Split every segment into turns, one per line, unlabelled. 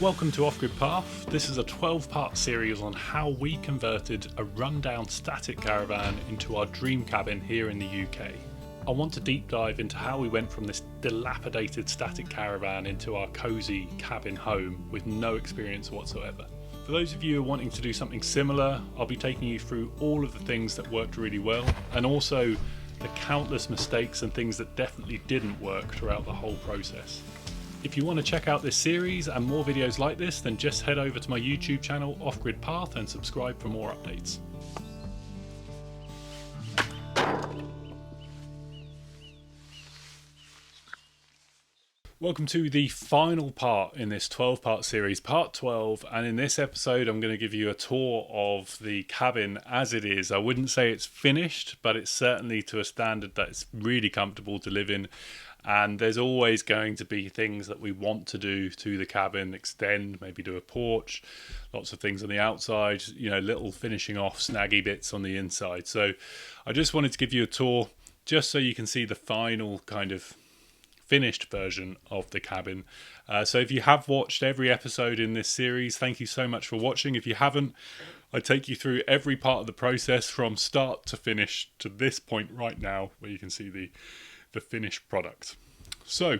Welcome to Off-Grid Path. This is a 12-part series on how we converted a rundown static caravan into our dream cabin here in the UK. I want to deep dive into how we went from this dilapidated static caravan into our cosy cabin home with no experience whatsoever. For those of you who are wanting to do something similar, I'll be taking you through all of the things that worked really well and also the countless mistakes and things that definitely didn't work throughout the whole process. If you want to check out this series and more videos like this, then just head over to my YouTube channel Off-Grid Path and subscribe for more updates. Welcome to the final part in this 12-part series, part 12, and in this episode I'm going to give you a tour of the cabin as it is. I wouldn't say it's finished, but it's certainly to a standard that it's really comfortable to live in, and there's always going to be things that we want to do to the cabin, extend, maybe do a porch, lots of things on the outside, little finishing off snaggy bits on the inside. So I just wanted to give you a tour just so you can see the final kind of finished version of the cabin. So if you have watched every episode in this series, thank you so much for watching. If you haven't, I take you through every part of the process from start to finish to this point right now where you can see the finished product. So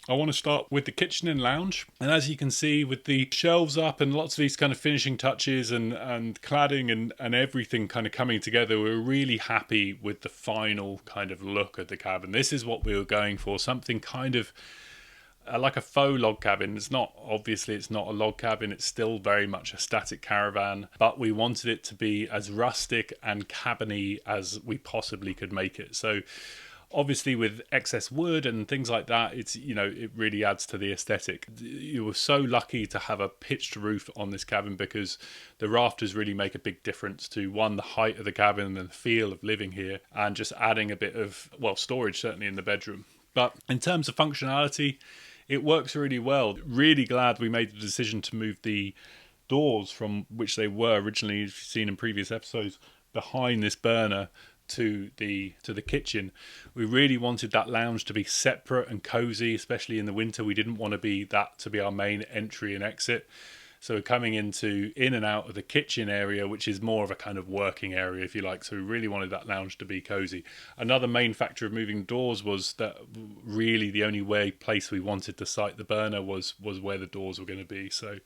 I want to start with the kitchen and lounge, and as you can see with the shelves up and lots of these kind of finishing touches and cladding and everything kind of coming together, we were really happy with the final kind of look of the cabin. This is what we were going for, something kind of like a faux log cabin. It's not a log cabin, it's still very much a static caravan, but we wanted it to be as rustic and cabiny as we possibly could make it. So obviously with excess wood and things like that, it really adds to the aesthetic. You were so lucky to have a pitched roof on this cabin because the rafters really make a big difference to, one, the height of the cabin and the feel of living here, and just adding a bit of, storage certainly in the bedroom. But in terms of functionality, it works really well. Really glad we made the decision to move the doors from which they were originally, as you've seen in previous episodes, behind this burner to the kitchen. We really wanted that lounge to be separate and cozy, especially in the winter. We didn't want to be our main entry and exit. So we're coming in and out of the kitchen area, which is more of a kind of working area, if you like. So we really wanted that lounge to be cozy. Another main factor of moving doors was that really the only place we wanted to site the burner was where the doors were going to be. So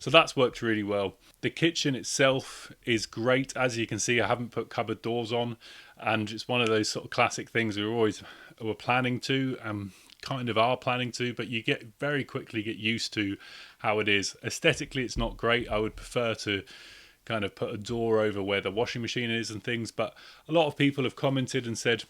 that's worked really well. The kitchen itself is great. As you can see, I haven't put cupboard doors on, and it's one of those sort of classic things we're planning to, kind of are planning to, but you very quickly get used to how it is. Aesthetically, it's not great. I would prefer to kind of put a door over where the washing machine is and things, but a lot of people have commented and said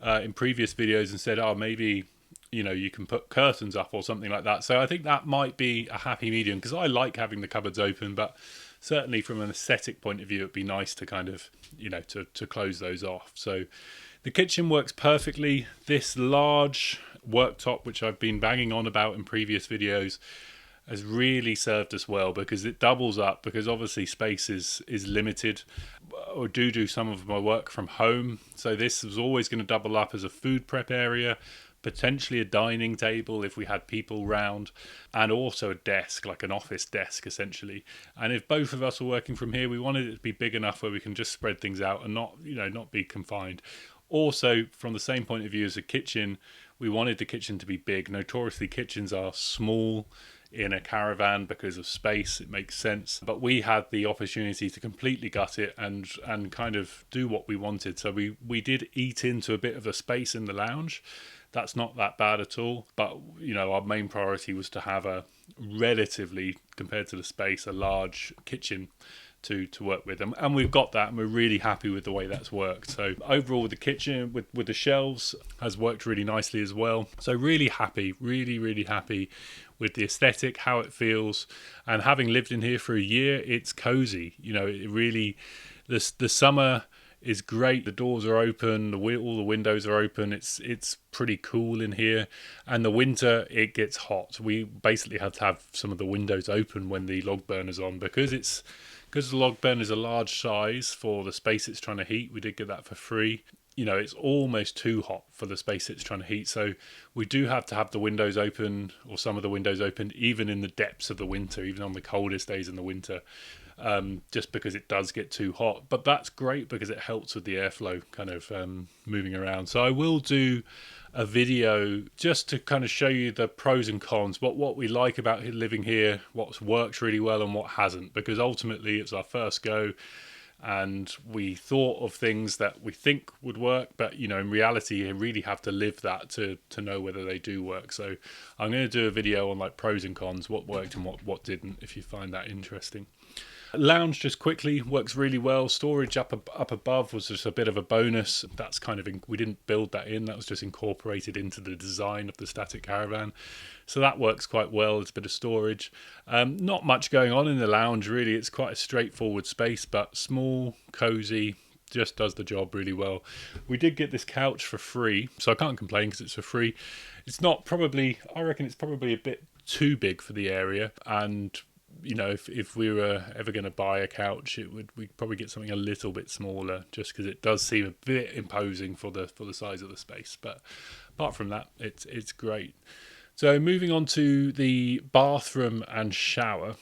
in previous videos and said, maybe you can put curtains up or something like that. So I think that might be a happy medium, because I like having the cupboards open, but certainly from an aesthetic point of view, it'd be nice to kind of to close those off. So the kitchen works perfectly. This large worktop, which I've been banging on about in previous videos, has really served us well because it doubles up, because obviously space is limited. I do some of my work from home, so this was always going to double up as a food prep area, potentially a dining table if we had people round, and also a desk, like an office desk essentially. And if both of us were working from here, we wanted it to be big enough where we can just spread things out and not be confined. Also, from the same point of view as a kitchen, we wanted the kitchen to be big. Notoriously, kitchens are small in a caravan because of space. It makes sense. But we had the opportunity to completely gut it and kind of do what we wanted. So we did eat into a bit of a space in the lounge. That's not that bad at all. But, our main priority was to have a relatively, compared to the space, a large kitchen to work with, and we've got that, and we're really happy with the way that's worked. So overall, the kitchen with the shelves has worked really nicely as well. So really happy, really happy with the aesthetic, how it feels, and having lived in here for a year, it's cozy. It really, the summer is great. The doors are open, all the windows are open. It's pretty cool in here, and the winter it gets hot. We basically have to have some of the windows open when the log burner's on, because the log burner is a large size for the space it's trying to heat. We did get that for free. it's almost too hot for the space it's trying to heat. So we do have to have the windows open, or some of the windows open, even in the depths of the winter, even on the coldest days in the winter, just because it does get too hot. But that's great because it helps with the airflow kind of moving around. So I will do a video just to kind of show you the pros and cons, what we like about living here, what works really well and what hasn't, because ultimately it's our first go. And we thought of things that we think would work, but in reality, you really have to live that to know whether they do work. So I'm going to do a video on like pros and cons, what worked and what didn't, if you find that interesting. Lounge, just quickly, works really well. Storage up above was just a bit of a bonus. That's kind of we didn't build that in. That was just incorporated into the design of the static caravan. So that works quite well. It's a bit of storage. Not much going on in the lounge, really. It's quite a straightforward space, but small, cozy, just does the job really well. We did get this couch for free, so I can't complain because it's for free. It's not probably, I reckon it's probably a bit too big for the area, and if we were ever going to buy a couch, we'd probably get something a little bit smaller, just because it does seem a bit imposing for the size of the space. But apart from that, it's great. So moving on to the bathroom and shower.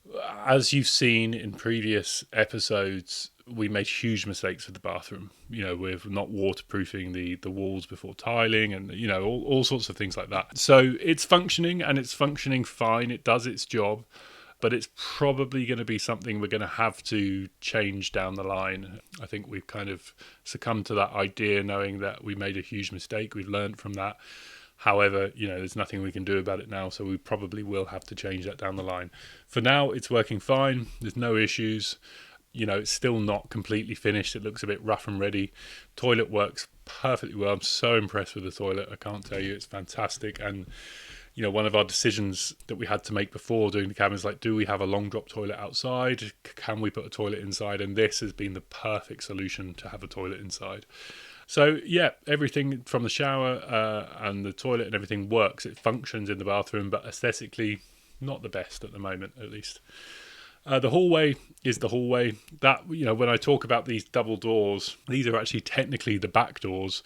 As you've seen in previous episodes, we made huge mistakes with the bathroom. We're not waterproofing the walls before tiling, and all sorts of things like that. So it's functioning, and it's functioning fine. It does its job. But it's probably going to be something we're going to have to change down the line. I think we've kind of succumbed to that idea, knowing that we made a huge mistake. We've learned from that. However, there's nothing we can do about it now, so we probably will have to change that down the line. For now, it's working fine. There's no issues. It's still not completely finished. It looks a bit rough and ready. Toilet works perfectly well. I'm so impressed with the toilet. I can't tell you. It's fantastic. And one of our decisions that we had to make before doing the cabin is like, do we have a long drop toilet outside? Can we put a toilet inside? And this has been the perfect solution to have a toilet inside. So yeah, everything from the shower and the toilet and everything works. It functions in the bathroom, but aesthetically, not the best at the moment, at least. The hallway is the hallway. That, when I talk about these double doors, these are actually technically the back doors.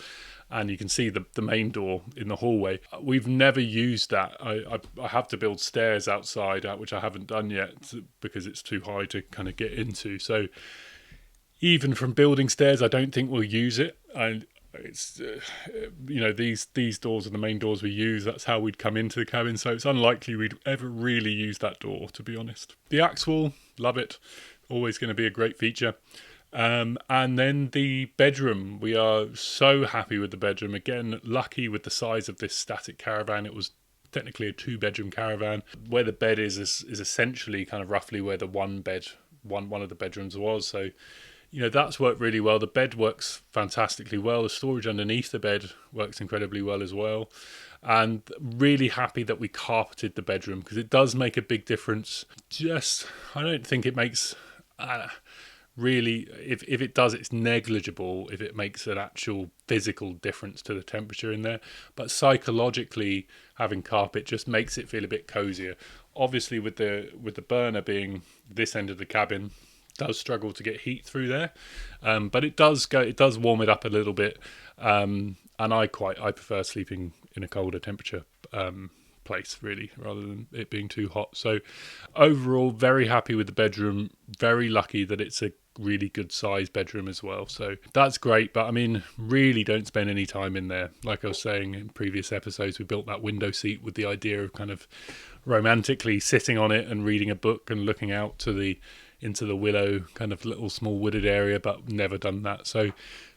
And you can see the main door in the hallway. We've never used that. I have to build stairs outside, which I haven't done yet because it's too high to kind of get into. So even from building stairs, I don't think we'll use it. And it's these doors are the main doors we use. That's how we'd come into the cabin. So it's unlikely we'd ever really use that door, to be honest. The axe wall, love it. Always going to be a great feature. And then the bedroom, we are so happy with the bedroom. Again, lucky with the size of this static caravan. It was technically a 2-bedroom caravan. Where the bed is essentially kind of roughly where the one of the bedrooms was. So that's worked really well. The bed works fantastically well. The storage underneath the bed works incredibly well as well. And really happy that we carpeted the bedroom, because it does make a big difference. I don't think it makes really, if it does, it's negligible if it makes an actual physical difference to the temperature in there. But psychologically, having carpet just makes it feel a bit cozier. Obviously, with the burner being this end of the cabin, does struggle to get heat through there, but it does warm it up a little bit. And I prefer sleeping in a colder temperature place, really, rather than it being too hot. So overall, very happy with the bedroom. Very lucky that it's a really good sized bedroom as well. So that's great. But I mean, really don't spend any time in there. Like I was saying in previous episodes, we built that window seat with the idea of kind of romantically sitting on it and reading a book and looking out into the willow kind of little small wooded area, but never done that. So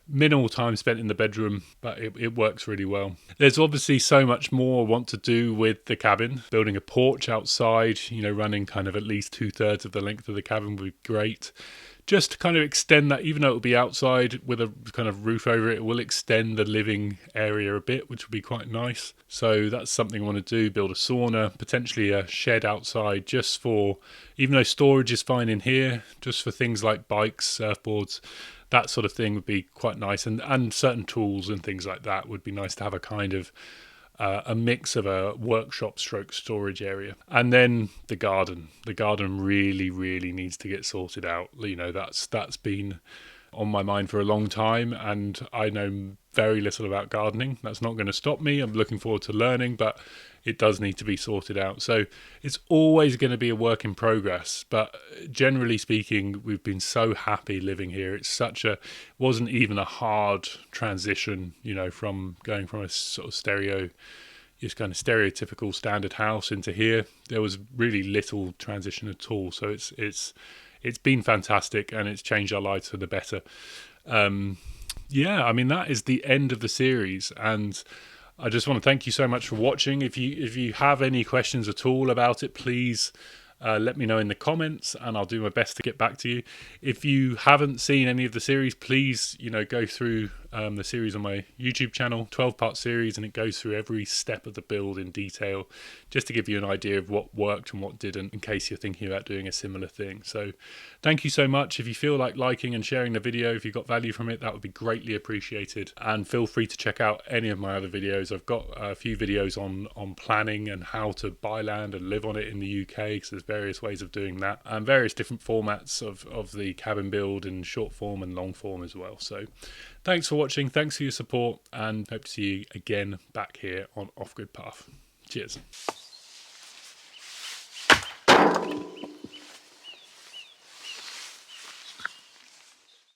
minimal time spent in the bedroom, but it works really well. There's obviously so much more I want to do with the cabin. Building a porch outside, running kind of at least 2/3 of the length of the cabin would be great. Just to kind of extend that, even though it'll be outside with a kind of roof over it, it will extend the living area a bit, which would be quite nice. So that's something I want to do. Build a sauna, potentially a shed outside, just for, even though storage is fine in here, just for things like bikes, surfboards, that sort of thing would be quite nice. And certain tools and things like that would be nice to have a kind of a mix of a workshop stroke storage area. And then the garden really, really needs to get sorted out. That's been on my mind for a long time, and I know very little about gardening. That's not going to stop me. I'm looking forward to learning, but it does need to be sorted out. So it's always going to be a work in progress, but generally speaking, we've been so happy living here. Wasn't even a hard transition, from going from a sort of just kind of stereotypical standard house into here. There was really little transition at all. So it's been fantastic, and it's changed our lives for the better. That is the end of the series, and I just want to thank you so much for watching. If you have any questions at all about it, please let me know in the comments, and I'll do my best to get back to you. If you haven't seen any of the series, please go through the series on my YouTube channel, 12-part series, and it goes through every step of the build in detail, just to give you an idea of what worked and what didn't, in case you're thinking about doing a similar thing. So thank you so much. If you feel like liking and sharing the video, if you got value from it, that would be greatly appreciated. And feel free to check out any of my other videos. I've got a few videos on planning and how to buy land and live on it in the UK, because there's various ways of doing that, and various different formats of the cabin build in short form and long form as well. So thanks for watching, thanks for your support, and hope to see you again back here on Off Grid Path. Cheers.